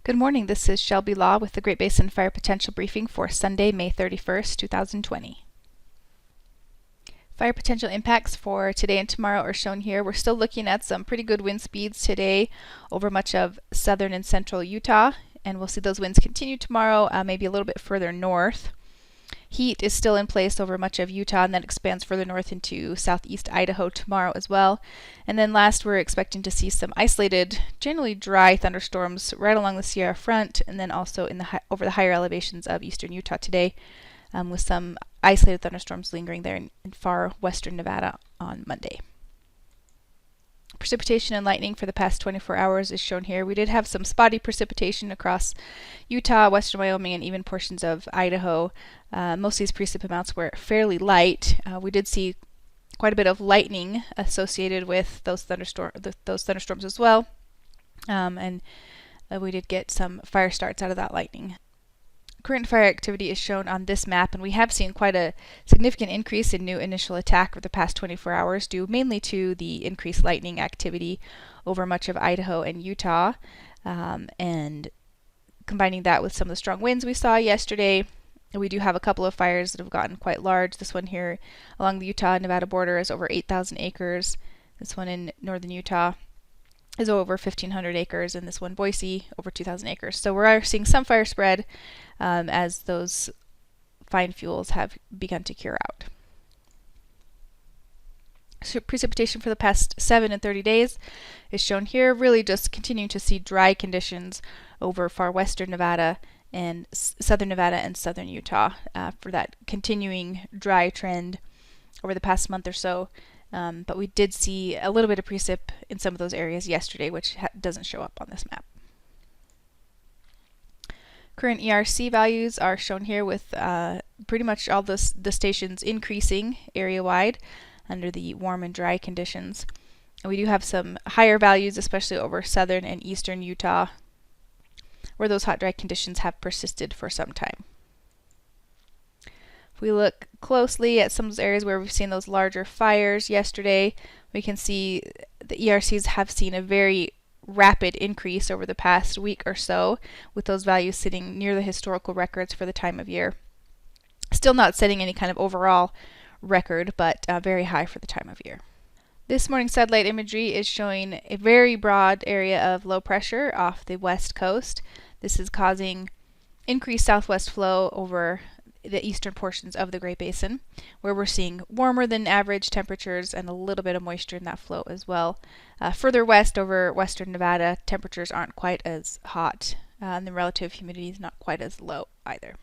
Good morning, this is Shelby Law with the Great Basin Fire Potential Briefing for Sunday, May 31st, 2020. Fire potential impacts for today and tomorrow are shown here. We're still looking at some pretty good wind speeds today over much of southern and central Utah, and we'll see those winds continue tomorrow, maybe a little bit further north. Heat is still in place over much of Utah, and that expands further north into southeast Idaho tomorrow as well. And then last, we're expecting to see some isolated, generally dry thunderstorms right along the Sierra front, and then also in over the higher elevations of eastern Utah today, with some isolated thunderstorms lingering there in far western Nevada on Monday. Precipitation and lightning for the past 24 hours is shown here. We did have some spotty precipitation across Utah, western Wyoming, and even portions of Idaho. Most of these precip amounts were fairly light. We did see quite a bit of lightning associated with those thunderstorms as well, and we did get some fire starts out of that lightning. Current fire activity is shown on this map, and we have seen quite a significant increase in new initial attack over the past 24 hours, due mainly to the increased lightning activity over much of Idaho and Utah, and combining that with some of the strong winds we saw yesterday. We do have a couple of fires that have gotten quite large. This one here along the Utah-Nevada border is over 8,000 acres. This one in northern Utah is over 1,500 acres, and this one, Boise, over 2,000 acres. So we're seeing some fire spread as those fine fuels have begun to cure out. So precipitation for the past 7 and 30 days is shown here, really just continuing to see dry conditions over far western Nevada and southern Nevada and southern Utah for that continuing dry trend over the past month or so. But we did see a little bit of precip in some of those areas yesterday, which doesn't show up on this map. Current ERC values are shown here with pretty much all the stations increasing area-wide under the warm and dry conditions. And we do have some higher values, especially over southern and eastern Utah, where those hot, dry conditions have persisted for some time. If we look closely at some of those areas where we've seen those larger fires yesterday, we can see the ERCs have seen a very rapid increase over the past week or so, with those values sitting near the historical records for the time of year. Still not setting any kind of overall record, but very high for the time of year. This morning's satellite imagery is showing a very broad area of low pressure off the west coast. This is causing increased southwest flow over the eastern portions of the Great Basin, where we're seeing warmer than average temperatures and a little bit of moisture in that flow as well. Further west over western Nevada, temperatures aren't quite as hot, and the relative humidity is not quite as low either.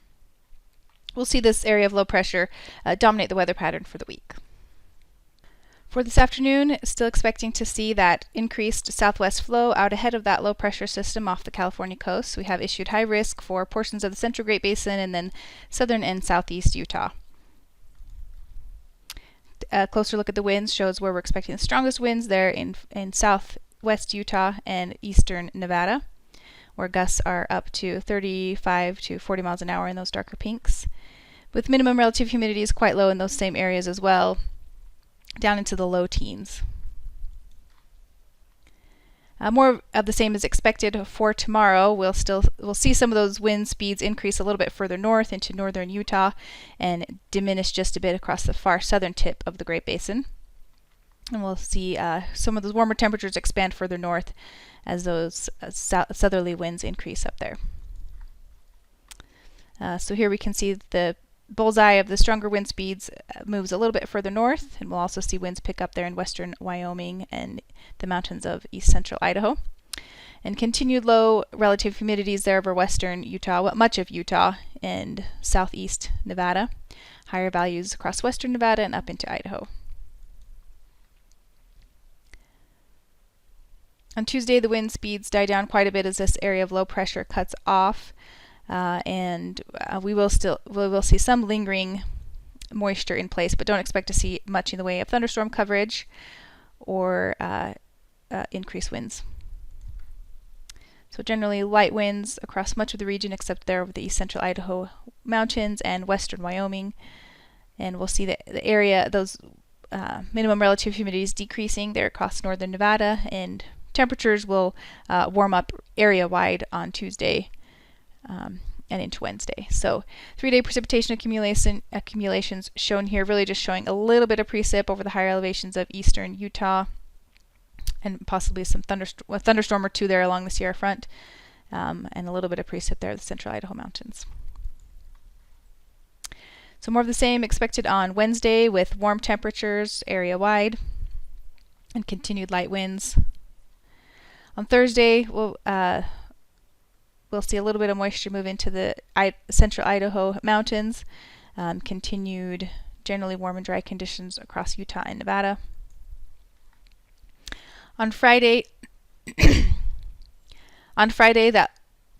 We'll see this area of low pressure dominate the weather pattern for the week. For this afternoon, still expecting to see that increased southwest flow out ahead of that low pressure system off the California coast. We have issued high risk for portions of the central Great Basin and then southern and southeast Utah. A closer look at the winds shows where we're expecting the strongest winds there in southwest Utah and eastern Nevada, where gusts are up to 35 to 40 miles an hour in those darker pinks, with minimum relative humidity is quite low in those same areas as well, down into the low teens. More of the same is expected for tomorrow. We'll see some of those wind speeds increase a little bit further north into northern Utah and diminish just a bit across the far southern tip of the Great Basin. And we'll see some of those warmer temperatures expand further north as those southerly winds increase up there. So here we can see the bullseye of the stronger wind speeds moves a little bit further north, and we'll also see winds pick up there in western Wyoming and the mountains of east central Idaho. And continued low relative humidities there over western Utah, much of Utah and southeast Nevada. Higher values across western Nevada and up into Idaho. On Tuesday, the wind speeds die down quite a bit as this area of low pressure cuts off. And we will see some lingering moisture in place, but don't expect to see much in the way of thunderstorm coverage or increased winds. So generally light winds across much of the region except there over the east central Idaho mountains and western Wyoming. And we'll see the area, those minimum relative humidities decreasing there across northern Nevada and temperatures will warm up area-wide on Tuesday and into Wednesday. So 3-day precipitation accumulations shown here, really just showing a little bit of precip over the higher elevations of eastern Utah, and possibly some a thunderstorm or two there along the Sierra front, and a little bit of precip there in the central Idaho mountains. So more of the same expected on Wednesday with warm temperatures area-wide and continued light winds. On Thursday, we'll see a little bit of moisture move into the central Idaho mountains, continued generally warm and dry conditions across Utah and Nevada. On Friday, that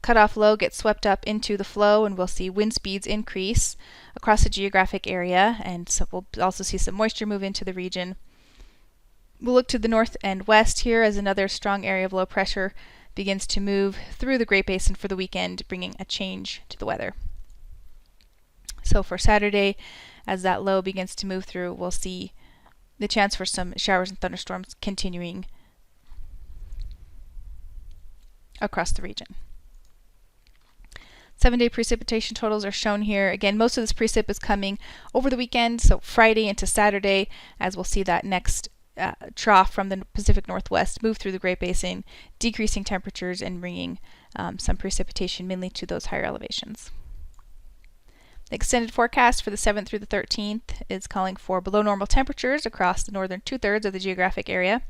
cutoff low gets swept up into the flow, and we'll see wind speeds increase across the geographic area, and so we'll also see some moisture move into the region. We'll look to the north and west here as another strong area of low pressure begins to move through the Great Basin for the weekend, bringing a change to the weather. So for Saturday, as that low begins to move through, we'll see the chance for some showers and thunderstorms continuing across the region. 7-day precipitation totals are shown here. Again, most of this precip is coming over the weekend, so Friday into Saturday, as we'll see that next trough from the Pacific Northwest move through the Great Basin, decreasing temperatures and bringing some precipitation mainly to those higher elevations. The extended forecast for the 7th through the 13th is calling for below normal temperatures across the northern 2/3 of the geographic area,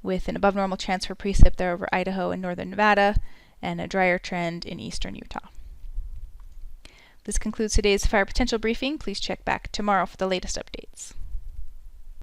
with an above normal chance for precip there over Idaho and northern Nevada, and a drier trend in eastern Utah. This concludes today's fire potential briefing. Please check back tomorrow for the latest updates.